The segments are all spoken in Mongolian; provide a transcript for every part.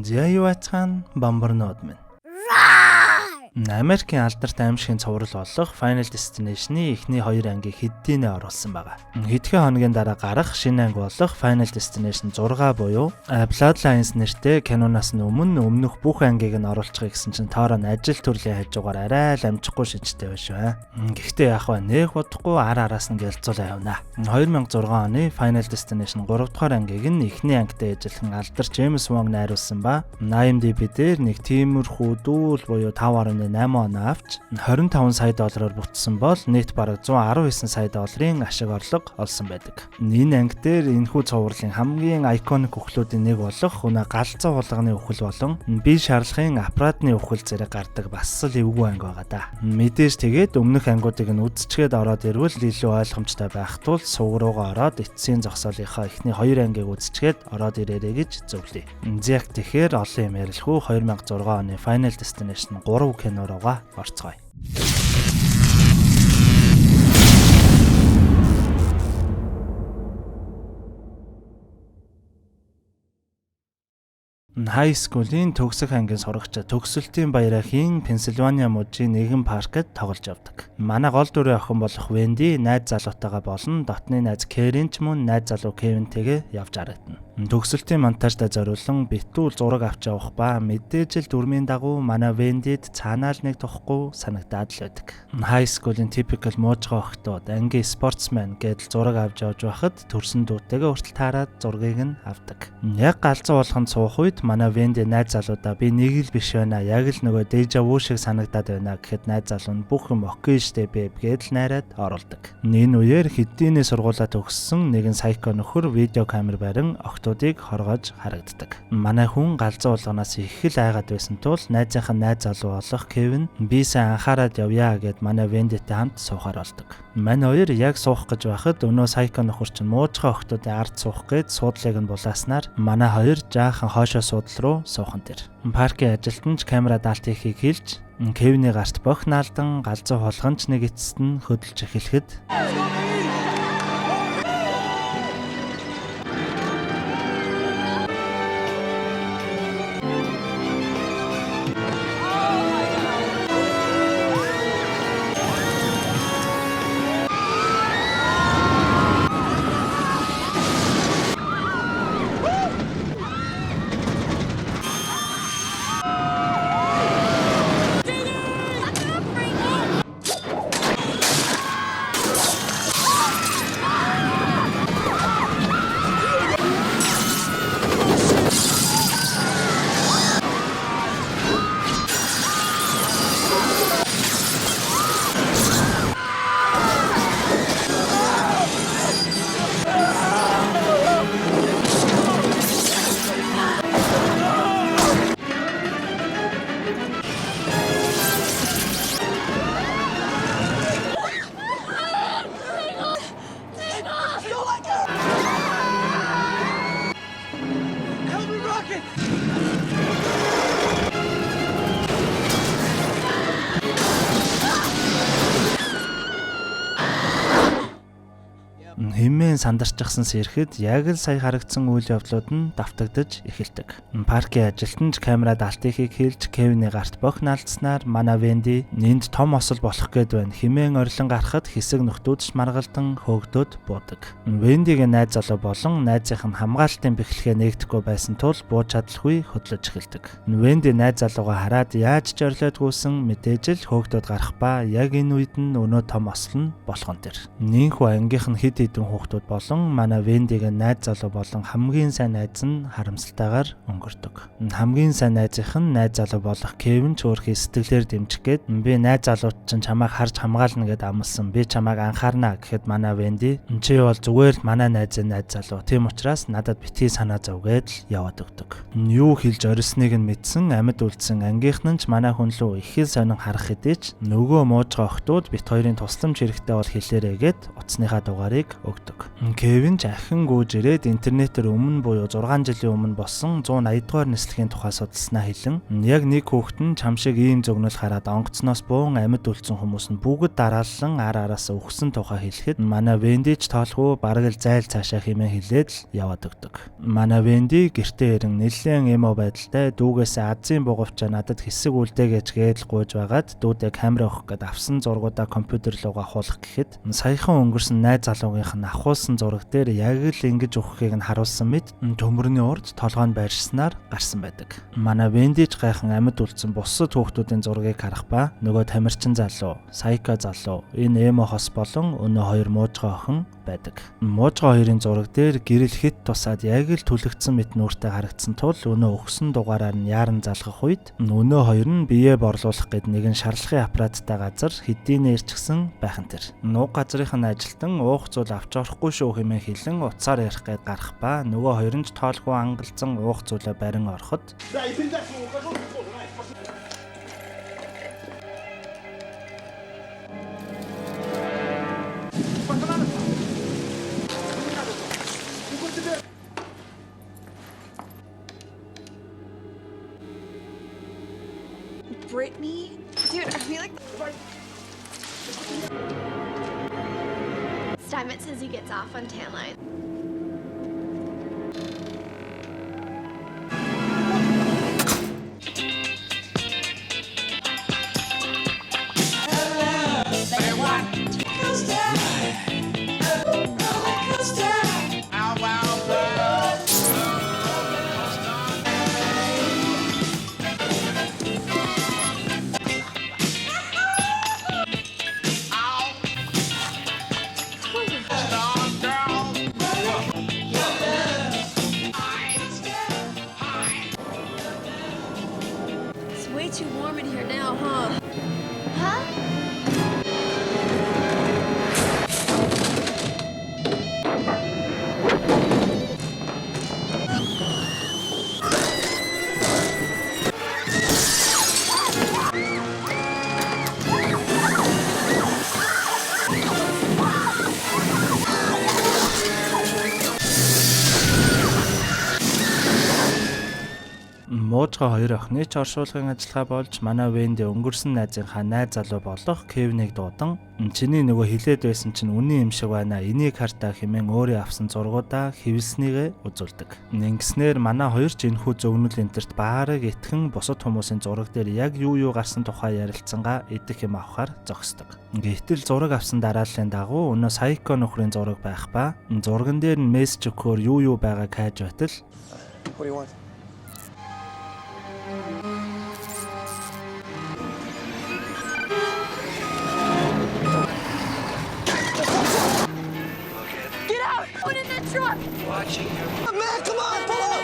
Зя юу ацхан бамбарнууд минь. Америкийн алдартай аимшигын цуврал болох Final Destination-ы эхний 2 ангийг хэддийнэ оруулсан байгаа. Хэдхэн хоногийн дараа гарах шинэ анги болох Final Destination 6 буюу Bloodlines нэртэй киноноос өмнөх бүх ангийг нь оруулчихъя гэсэн чинь тоороо ажил төрлийн хажуугаар арай л амжихгүй шинжтэй байшаа. Гэхдээ яг нэх бодохгүй араас нь гэлцүүлээ явна. 2006 оны Final Destination 3 дугаар ангийг нь эхний ангитай ижилхэн алдар James Wong найруулсан ба IMDb дээр нэг тиймэрхүү дүүл буюу 5.8 он авч $25 сая бүтсэн бол нийт бараг $119 сая ашиг орлого олсон байдаг. Энэ анги дээр энэхүү цувралын хамгийн iconic үхлүүдийн нэг болох өнөө галзуу хулганы үхэл болон бие шарлахын аппаратны үхэл зэрэг гардаг бас л эвгүй анги байгаа да. Мэдээж тэгээд өмнөх ангиудыг нь үзчихэд ороод ирвэл илүү ойлгомжтой байх тул сувг руугаа ороод эцсийн зогсоолынхаа эхний 2 ангийг үзчихэд ороод ирээрэй гэж зөвлөе. Зяг тэгэхээр олон юм ярилхүү 2006 оны Final Destination 3 киноруугаа орцгоё. High school-ийн төгсөх ангийн сурагчид төгсөлтийн баярын Пенсильвания мужийн нэгэн паркт тоглож явдаг. Манай гол дүрийн охин болох Венди найз залуутайгаа болон дотны найз Кэрин ч мөн найз залуу Кевинтэйгээ явж харагдана. Төгсөлтийн монтажтай зориулсан битүүл зураг авч явах ба мэдээж л дүрмийн дагуу манай Вендид цаанаа л нэг тухгүй санагдаад л байдаг. High school-ийн typical муужгаа охтууд ангийн спортсмен гэдэл зураг авч явж байхад төрсөн дүүтэйгээ хүртэл таарад зургийг нь авдаг. Яг галзуу болгонд суух үед манай Венди найз залуудаа би нэг л биш байна. Яг л нөгөө déjà vu шиг санагдаад байна гэхэд найз залуу нь бүх юм окей штэ бэб гэдэл найраад оруулдаг. Энэ үеэр хэдийнэ сургуулаа төгссөн нэгэн сайко нөхөр видео камер барин охтуудыг хоргож харагддаг. Манай хүн галзуу болгоноос их л айгаад байсан тул найзынхаа найз залуу болох Кевин би сайн анхаарад явъя гэд манай Вендитэй хамт суухаар болдог. Манай хоёр яг суух гэж байхад өнөө сайко нөхөр чинь муужгаа охтуудын ард суух гээд суудлыг нь булааснаар манай хоёр жаахан хоошоо суудал руу суухан тэр. Паркийн ажилтнч камера даалт хийхийг хэлж Кевиний гарт бох наалдан галзуу холгонч нэг эцэст нь хөдөлж эхлэхэд хэмээн сандарчихсан сэрхэд яг л сая харагдсан үйл явдлууд нь давтагдаж эхэлдэг. Паркийн ажилтнч камерад алтыг хэлж Кевиний гарт бох наалдснаар манай Венди энд том осол болох гээд байна. Хэмээн орилон гарахад хэсэг нөхдүүдч маргалдан хөөгдөд буудаг. Вендигийн найз залуу болон найзынх нь хамгаалтын бэхлэхээ нэгдэхгүй байсан тул бууж чадалгүй хөдлөж эхэлдэг. Венди найз залуугаа хараад яаж ч орлоодгүйсэн мэдээж л хөөгдөд гарах ба яг энэ үед нь өнөө том осол нь болгон тэр. Нинхүү ангийнх нь хэд хэдэн хүүхдүүд болон манай Вендигийн найз залуу болон хамгийн сайн найз нь харамсалтайгаар өнгөрдөг. Хамгийн сайн найзынх нь найз залуу болох Кевин ч өөрхий сэтгэлээр дэмжих гээд би найз залууд чинь чамайг харж хамгаална гэд амласан. Би чамайг анхаарна гэхэд манай Венди чи бол зүгээр л манай найзын найз залуу. Тийм учраас надад битгий санаа зов гээд л яваад өгдөг. Юу хэлж орилсныг нь мэдсэн амьд үлдсэн ангийнх нь ч манай хүн лөө их л сонин харах хэдий ч нөгөө муужгаа охтууд бит хоёрын тусламж хэрэгтэй бол хэлээрэй гээд утасныхаа дугаарыг өгдөг. Кевин ахин гүйж ирээд интернетээр өмнө буюу 6 жилийн өмнө болсон 180 дугаар нислэгийн тухай судалснаа хэлэн яг нэг хүүхэд нь чам шиг ийм зөгнөл хараад онгоцноос буун амьд үлдсэн хүмүүс нь бүгд дараалан араасаа өгсөн тухай хэлэхэд манай Венди ч тоолгүй бараг л зайл цаашаа хэмээн хэлээд л яваад өгдөг. Манай Венди гэртээ ирэн нэлээд эмо байдалтай дүүгээсээ азийн бугавчаа надад хэсэг үлдээ гэж гээл гуйж байгаад дүүдээ камера өгөх гээд авсан зургуудаа компьютер руугаа хуулах гэхэд саяхан өнгөрсөн найз залуугийнх нь авахулсан зураг дээр яг л ингэж өгөхийг нь харуулсан мэт төмөрний урд толгойн байршснаар гарсан байдаг. Манай Вендич гайхан амьд үлдсэн бусад хүүхдүүдийн зургийг харах ба нөгөө тамирчин залуу, Сайка залуу, энэ эмо хос болон өнөө хоёр муужгаа охин байдаг. Муужгаа хоёрын зураг дээр гэрэл хит тусаад яг л түлэгдсэн мэт нүртэй харагдсан тул өнөө өгсөн дугаараар нь яаран залгах үед өнөө хоёр нь биеэ борлуулах гээд нэгэн шарлагын аппараттай газар хэдийнэ ирчихсэн байхан тэр. Нууг газрынх нь ажилтан уух зүйл авч орохгүй шүү хэмээн хэлэн утсаар ярих гээд гарах ба нөгөө хоёр нь ч тоолгүй ангалцсан уух зүйлээ барин ороход Brittany? Dude, I feel like Steinmetz says he gets off on tan line. It's way too warm in here now, huh? Huh? Муужгаа хоёр охины ч оршуулгын ажиллагаа болж манай Венди өнгөрсөн найзынхаа найз залуу болох Кевинийг дуудан чиний нөгөө хилээд байсан чинь үнэн юм шиг байна. Энийг хартаа хэмээн өөрөө авсан зургуудаа хэвлснийгээ үзүүлдэг. Ингэснээр манай хоёр ч энэхүү зөгнөл энтерт баарыг итгэн бусад хүмүүсийн зураг дээр яг юу гарсан тухай ярилцсангаа идэх юм авахар зогсдог. Гэтэл зураг авсан дарааллын дагуу өнөө Сайко нөхрийн зураг байх ба зурган дээр нь мессеж өгөхөөр юу байгааг хайж байтал What do you want? Get out! Put in the truck! Watching you. Man, come on, pull up!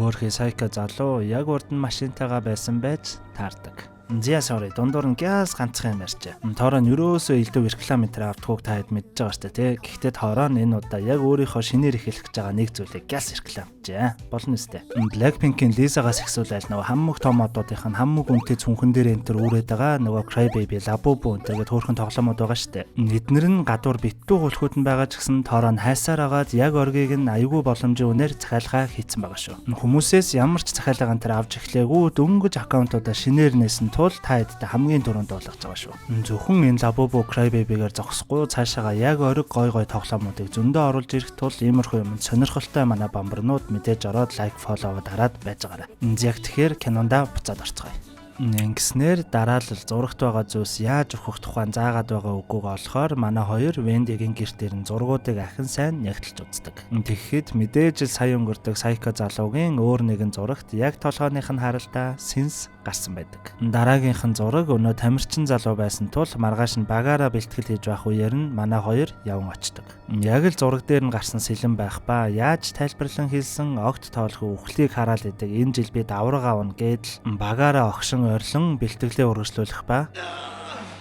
Хөөрхий Сайка залуу яг урд нь машинтайгаа байсан байж таардаг. Sorry, дундуур нь гяс ганцхан юм ярьчаа. Тоороо нь ерөөсөө элдв рекламентэр автгүйг та хэд мэдж байгаа шүү дээ, тий. Гэхдээ тоороо нь энэ удаа яг өөрийнхөө шинээр эхлэх гэж байгаа нэг зүйлийг гяс рекламчаа. Болно үстэй. Blackpink-ийн Lisa-гаас ихсүүлэл нөгөө хаммог том одуудынх нь хаммог үнэтэй цүнхэн дээр энтер үүрээд байгаа нөгөө Cry Baby, Labubu энтергээд хөөрхөн тоглоомод байгаа шүү дээ. Эднэр нь гадуур битүү гулхүүд нь байгаа ч гэсэн тоороо нь хайсаар агаад яг оргийг нь аюулгүй боломжийн үнээр захиалгаа хийцэн байгаа шүү. Хүмүүсээс ямар ч захиалга энэ авч эхлэегүй дөнгөж аккаунтуудаа шинээр нээсэн тул та хэдтэй хамгийн түрүүнд болгож байгаа шүү. Зөвхөн энэ Labubu Cry Baby-гээр зогсохгүй цаашаага яг ориг гой тоглоомуудыг зөндөө оруулж ирэх тул иймэрхүү юм сонирхолтой манай бамбарнууд мэдээж ороод лайк фоллоу дараад байж байгаарай. Яг тэгэхээр кинонда буцаад орцгоё. Ингэснээр дараалал зурагт байгаа зүйлс яаж өгөх тухайн заагаад байгаа үгүйг олохоор манай хоёр Вендигийн гэрт ирэн зургуудыг ахин сайн нягтлж үздэг. Тэгэхэд мэдээж сая өнгөрдөг Сайко залуугийн өөр нэгэн зурагт яг толгойных нь харалтаа синс гарсан байдаг. Дараагийнх нь зураг өнөө тамирчин залуу байсан тул маргааш нь багаараа бэлтгэл хийж байх үеэр нь манай хоёр яван очдог. Яг л зураг дээр нь гарсан сэлэн байх ба яаж тайлбарлан хэлсэн огт тоолгүй үхлийг хараал идэг энэ жил би давраг авна гэдэл багаараа огшин ойрлон бэлтгэлээ үргэлжлүүлэх ба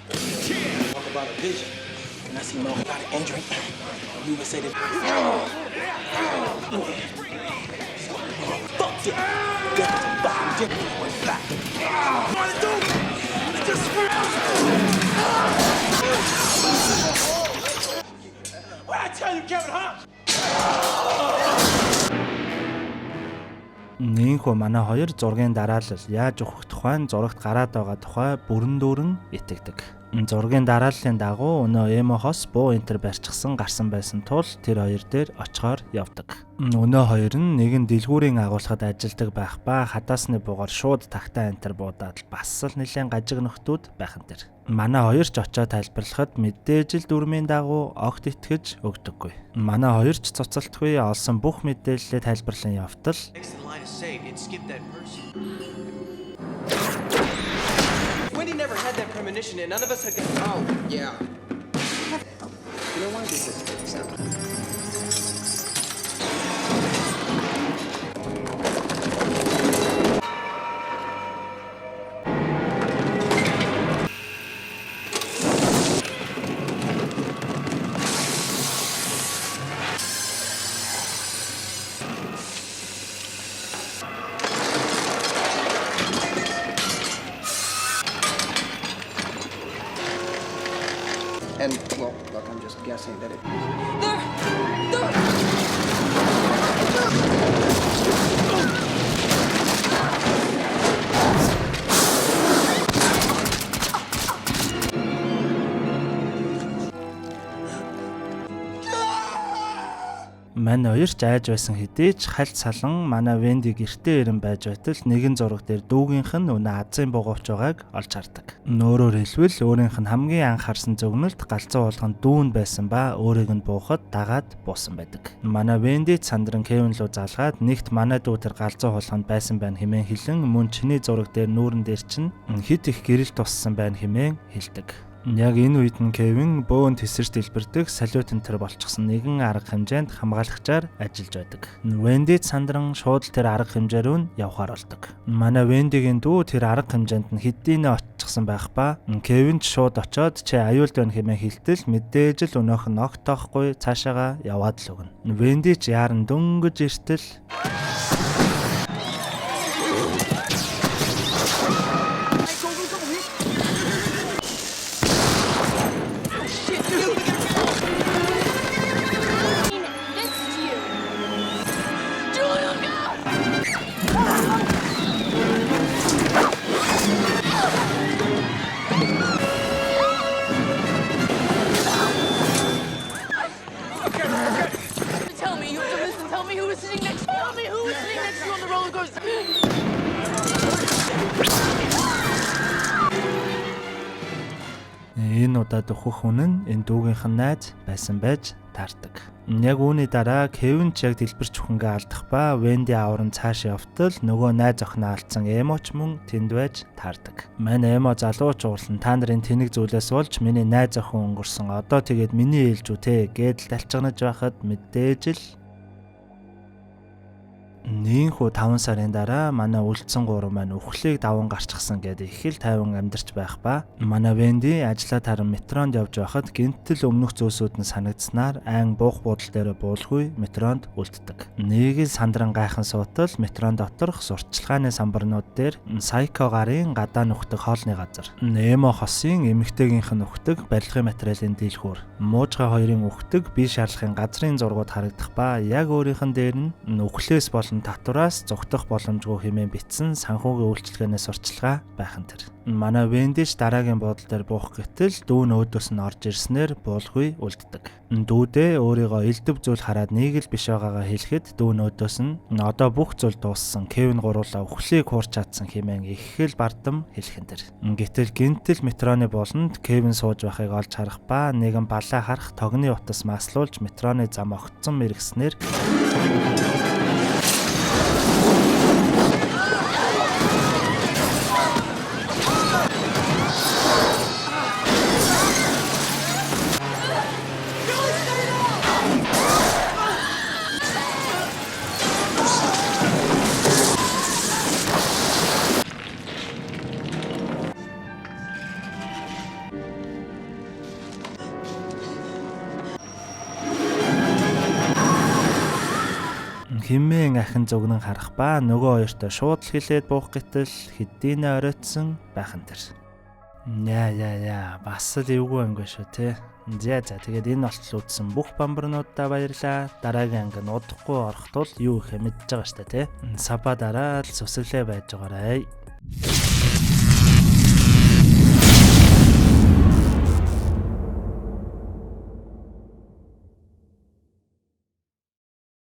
Talk about a vision. And that's see Mo got an injury. We would say that. Fuck it. Get the fucking dick. What to do? Just what I tell you, Kevin, huh? Нийнхөө манай хоёр зургийн дараалал яаж өгөх тухай зурагт гараад байгаа тухай бүрэн дүүрэн итгэдэг. Зургийн дарааллын дагуу өнөө Эмохос буу энтер барьчихсан гарсан байсан тул тэр хоёр дээр очихоор явдаг. Өнөө хоёр нь нэгэн дэлгүүрийн агуулгад ажилладаг байх ба хадаасны буугаар шууд тагтаа энтер буудаад бас л нэлээд гажиг нөхдүүд байх нь тэр. Манай хоёр ч очиод тайлбарлахад мэдээж л дүрмийн дагуу огт итгэж өгдөггүй. Манай хоёр ч цуцалтгүй олсон бүх мэдээллээ тайлбарлан явтал Wendy never had that premonition and none of us had Oh, yeah. You know, why does this make sense? And, well, look, I'm just guessing that it... Манай хоёр ч айж байсан хэдий ч хальт салан манай Венди гэртээ ирэн байж байтал нэгэн зураг дээр дүүгийнх нь өнөө азын бугуувч байгааг олж хардаг. Өөрөөр хэлбэл өөрийнх нь хамгийн анх харсан зөгнөлт галзуу уулганд дүүн байсан ба өөрийг нь буухад дагаад буусан байдаг. Манай Венди сандран Кевин руу залгаад нэгт манай дүү тэр галзуу уулганд байсан байна хэмээн хэлэн мөн чиний зураг дээр нүүрэн дээр чинь хит их гэрэл туссан байна хэмээн хэлдэг. Яг энэ үед нь Кевин бөөн тесэрч дэлбэрдэг салют энтер болчихсон нэгэн арга хэмжээнд хамгаалагчаар ажиллаж байдаг. Венди сандран шууд тэр арга хэмжээ рүү явхаар болдог. Манай Вендигийн дүү тэр арга хэмжээнд нь хэдийнэ оччихсан байх ба Кевин ч шууд очоод чи аюулд байна хэмээн хэлтэл мэдээж л өнөөх нь огт тоохгүй цаашаага яваад л өгнө. Венди ч яаран дөнгөж иртэл Tell me who was sitting next to you on the roller coaster. Энэ удаад өхөх хүн нь энэ дүүгийнх нь найз байсан байж таардаг. Яг үүний дараа Кевин ч яг дэлбэрч бүхэнгээ алдах ба Венди авран цааш явтал нөгөө найз охиноо алдсан Эмо ч мөн тэнд байж таардаг. Манай Эмо залууч уурлан та нарын тэнэг зүйлээс болж миний найз охин өнгөрсөн. Одоо тэгээд миний ээлжүү те гэдэл талчганаж байхад мэдээж л Нийнхүү 5 сарын дараа манай үлдсэн гурав маань үхлийг даван гарчихсан гэдэг их л тайван амьдарч байх ба манай Венди ажлаа таран метронд явж байхад гинтэл өмнөх зөөсүүд нь санагдсанаар айн буух буудал дээр буулгүй метронд үлддэг. Нэг л сандран гайхан суутал метрон доторх сурталчилгааны самбарнууд дээр Сайко гарын гадаа нүхдэг хоолны газар. Эмо хосын эмэгтэйгийнх нь нүхдэг барилгын материалын дийлхүүр. Муужгаа хоёрын нүхдэг бие шаарлахын газрын зургууд харагдах ба яг өөрийнх нь дээр нь нүхлээс болон татвараас зогтох боломжгүй хэмээн бичсэн санхүүгийн үйлчилгээний сурталчилгаа байх нь тэр. Манай Вендиш дараагийн буудлын дээр буух гэтэл дүү нөөдөөс нь орж ирснээр буулгүй үлддэг. Дүүдээ өөрийгөө элдв зүйл хараад нэг л биш байгаагаа хэлэхэд дүү нөөдөөс нь одоо бүх зүйл дууссан. Кевин гуруулаа үхлийг хуурч чадсан хэмээн их л бардам хэлхэн тэр. Гэтэл гинтэл метроны болонд Кевин сууж байхыг олж харах ба нэгэн балаа харах тогны утас маслуулж метроны зам огцсон мэрэгснэр хэмээн ахин зүгнэн харах ба нөгөө хоёртой шууд л хилээд буух гэтэл хэдийнэ оройтсон байхан тэр. Яа бас л эвгүй анги шүү те. За тэгээд энэ болтол үзсэн бүх бамбарнуудаа баярлаа. Дараагийн анги удахгүй орох тул юу ихэ мэдж байгаа штэ те. Саба дараа л сүсэглээ байж байгаарай.